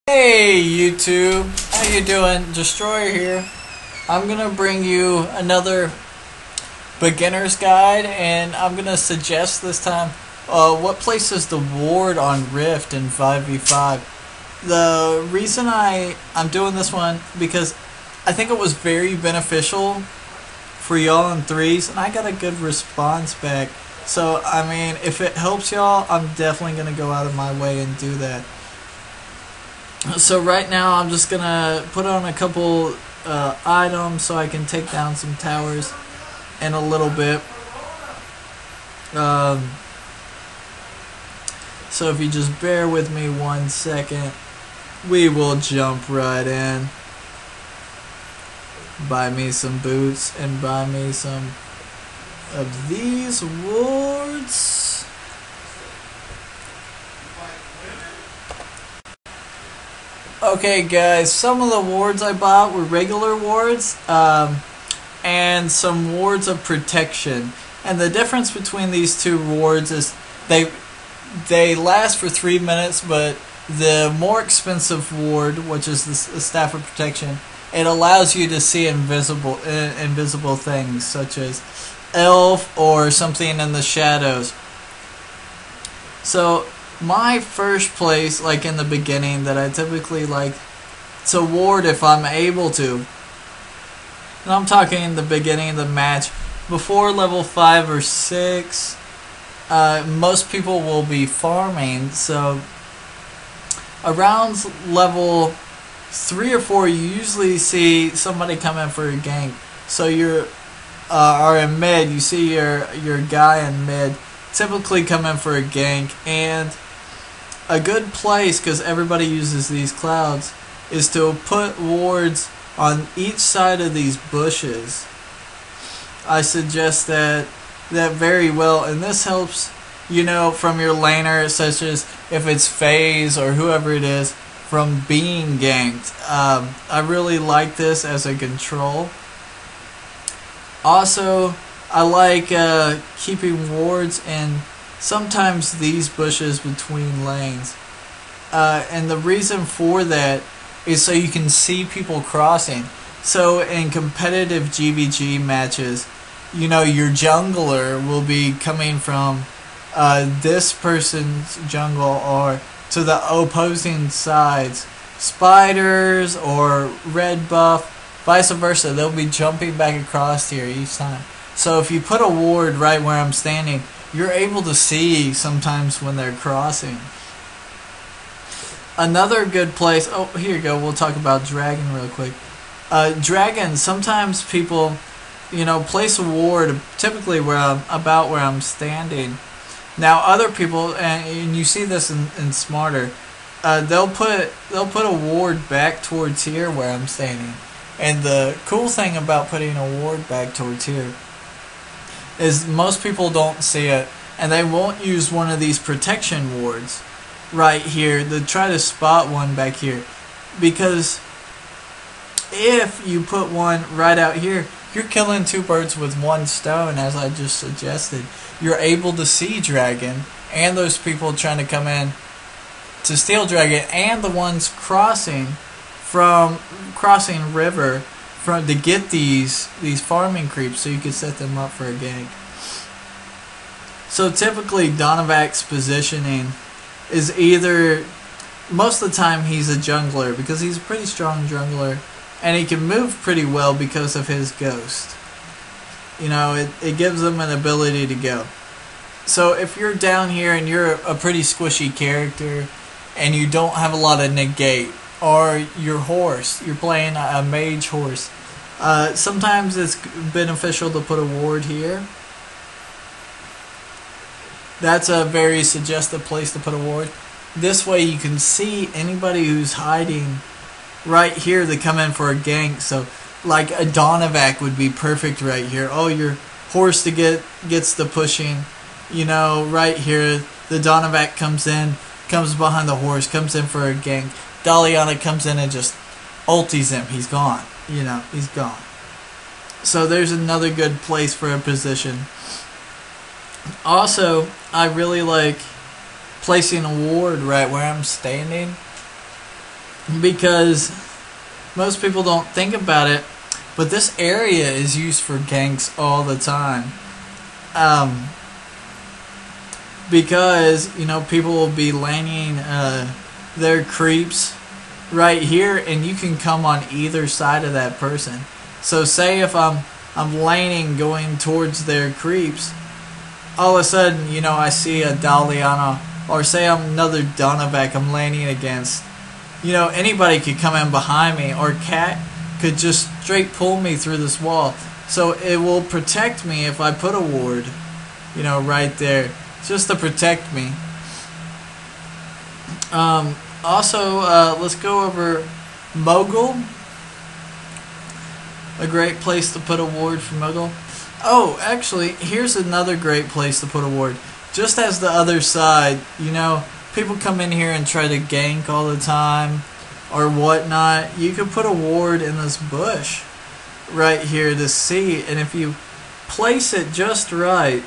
Hey YouTube, how you doing? Destroyer here. I'm gonna bring you another beginner's guide, and I'm gonna suggest this time what places the ward on Rift in 5v5. The reason I'm doing this one because I think it was very beneficial for y'all in threes, and I got a good response back. So I mean, if it helps y'all, I'm definitely gonna go out of my way and do that. So right now I'm just gonna put on a couple items so I can take down some towers in a little bit. So if you just bear with me 1 second, we will jump right in. Buy me some boots and buy me some of these wards. Okay guys, some of the wards I bought were regular wards and some wards of protection. And the difference between these two wards is they last for 3 minutes, but the more expensive ward, which is the staff of protection, it allows you to see invisible things such as elf or something in the shadows. So my first place, like in the beginning, that I typically like to ward if I'm able to, and I'm talking in the beginning of the match, before level 5 or 6, most people will be farming, so around level 3 or 4 you usually see somebody come in for a gank. So you're are in mid, you see your guy in mid typically come in for a gank, and a good place, because everybody uses these clouds, is to put wards on each side of these bushes. I suggest that very well, and this helps, you know, from your laner, such as if it's FaZe or whoever it is, from being ganked. I really like this as a control. Also, I like keeping wards in sometimes these bushes between lanes. And the reason for that is so you can see people crossing. So in competitive G.V.G matches, you know, your jungler will be coming from this person's jungle or to the opposing sides. Spiders or red buff, vice versa, they'll be jumping back across here each time. So if you put a ward right where I'm standing, you're able to see sometimes when they're crossing. Another good place, oh here you go, we'll talk about dragon real quick. Dragon, sometimes people, you know, place a ward typically where I'm standing. Now other people, and you see this in Smarter, they'll put a ward back towards here where I'm standing. And the cool thing about putting a ward back towards here is most people don't see it, and they won't use one of these protection wards right here. They try to spot one back here, because if you put one right out here, you're killing two birds with one stone, as I just suggested. You're able to see dragon and those people trying to come in to steal dragon, and the ones crossing river to get these farming creeps, so you can set them up for a gank. So typically Donavac's positioning is either, most of the time he's a jungler, because he's a pretty strong jungler, and he can move pretty well because of his ghost. You know, it gives him an ability to go. So if you're down here and you're a pretty squishy character and you don't have a lot of negate, or your horse, you're playing a mage horse, sometimes it's beneficial to put a ward here. That's a very suggestive place to put a ward. This way you can see anybody who's hiding right here to come in for a gank. So like a Donavac would be perfect right here. Oh, your horse gets the pushing, you know, right here. The Donavac comes behind the horse, comes in for a gank. Daliana comes in and just ulties him. He's gone. You know, he's gone. So there's another good place for a position. Also, I really like placing a ward right where I'm standing. because most people don't think about it, but this area is used for ganks all the time. Because, you know, people will be laning their creeps right here, and you can come on either side of that person. So say if I'm laning going towards their creeps, all of a sudden, you know, I see a Daliana, or say I'm another Donavac I'm laning against. You know, anybody could come in behind me, or Cat could just straight pull me through this wall. So it will protect me if I put a ward, you know, right there, just to protect me. Also, let's go over Mogul. A great place to put a ward for Mogul. Oh, actually, here's another great place to put a ward. Just as the other side, you know, people come in here and try to gank all the time or whatnot. You can put a ward in this bush right here to see, and if you place it just right,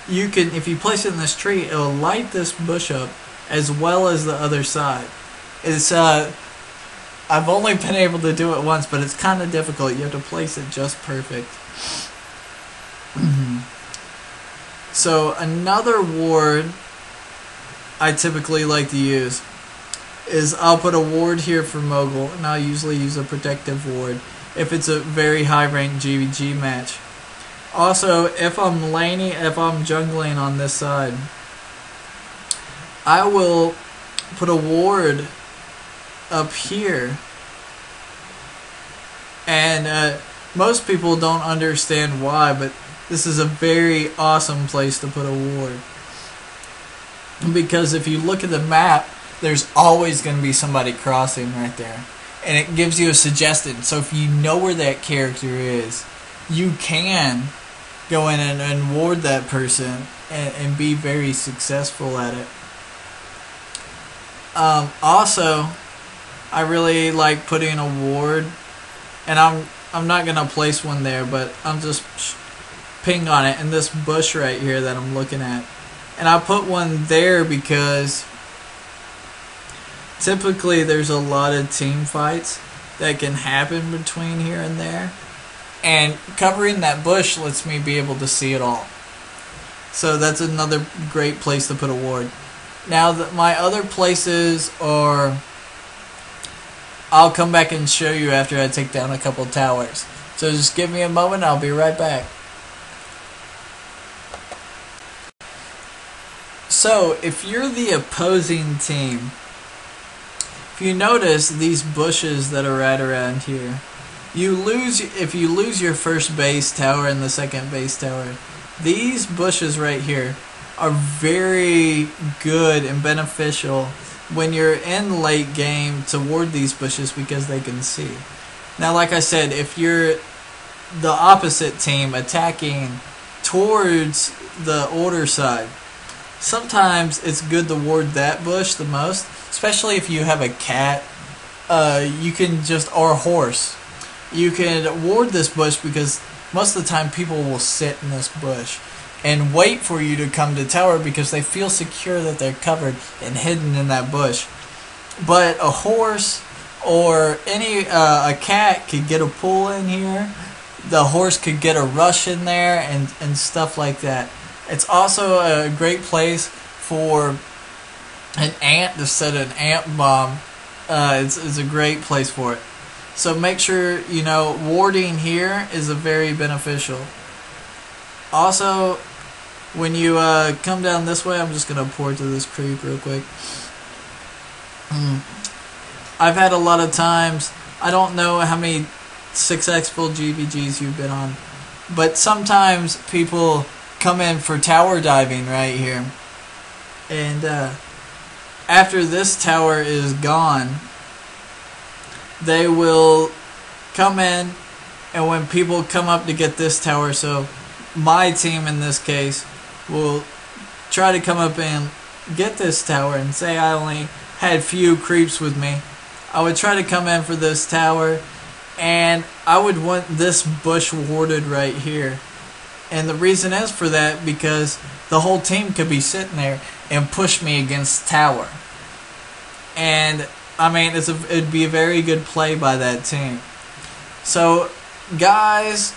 you can, if you place it in this tree, it'll light this bush up as well as the other side. It's I've only been able to do it once, but it's kind of difficult. You have to place it just perfect. So another ward I typically like to use is I'll put a ward here for Mogul, and I'll usually use a protective ward if it's a very high ranked G.V.G match. Also, if I'm jungling on this side, I will put a ward up here, and most people don't understand why, but this is a very awesome place to put a ward, because if you look at the map, there's always going to be somebody crossing right there, and it gives you a suggestion. So if you know where that character is, you can go in and ward that person and be very successful at it. Also, I really like putting a ward, and I'm not gonna place one there, but I'm just ping on it in this bush right here that I'm looking at, and I put one there because typically there's a lot of team fights that can happen between here and there, and covering that bush lets me be able to see it all. So that's another great place to put a ward. Now my other places are, I'll come back and show you after I take down a couple towers. So just give me a moment, I'll be right back. So if you're the opposing team, if you notice these bushes that are right around here, if you lose your first base tower and the second base tower, these bushes right here are very good and beneficial when you're in late game to ward these bushes, because they can see. Now, like I said, if you're the opposite team attacking towards the order side, sometimes it's good to ward that bush the most, especially if you have a cat. You can just, or a horse, you can ward this bush, because most of the time people will sit in this bush and wait for you to come to tower because they feel secure that they're covered and hidden in that bush. But a horse or a cat could get a pull in here. The horse could get a rush in there and stuff like that. It's also a great place for an ant to set an ant bomb. It's a great place for it. So make sure, you know, warding here is a very beneficial. Also, when you come down this way, I'm just going to pour to this creep real quick. I've had a lot of times, I don't know how many 6x full G.V.Gs you've been on, but sometimes people come in for tower diving right here, and after this tower is gone, they will come in, and when people come up to get this tower, so my team in this case will try to come up and get this tower, and say I only had few creeps with me, I would try to come in for this tower, and I would want this bush warded right here. And the reason is for that because the whole team could be sitting there and push me against tower. And I mean, it'd be a very good play by that team. So, guys,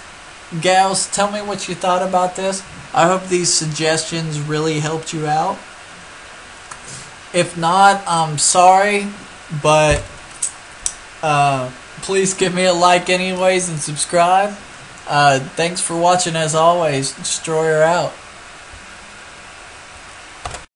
gals, tell me what you thought about this. I hope these suggestions really helped you out. If not, I'm sorry, but please give me a like anyways and subscribe. Thanks for watching as always. Destroyer out.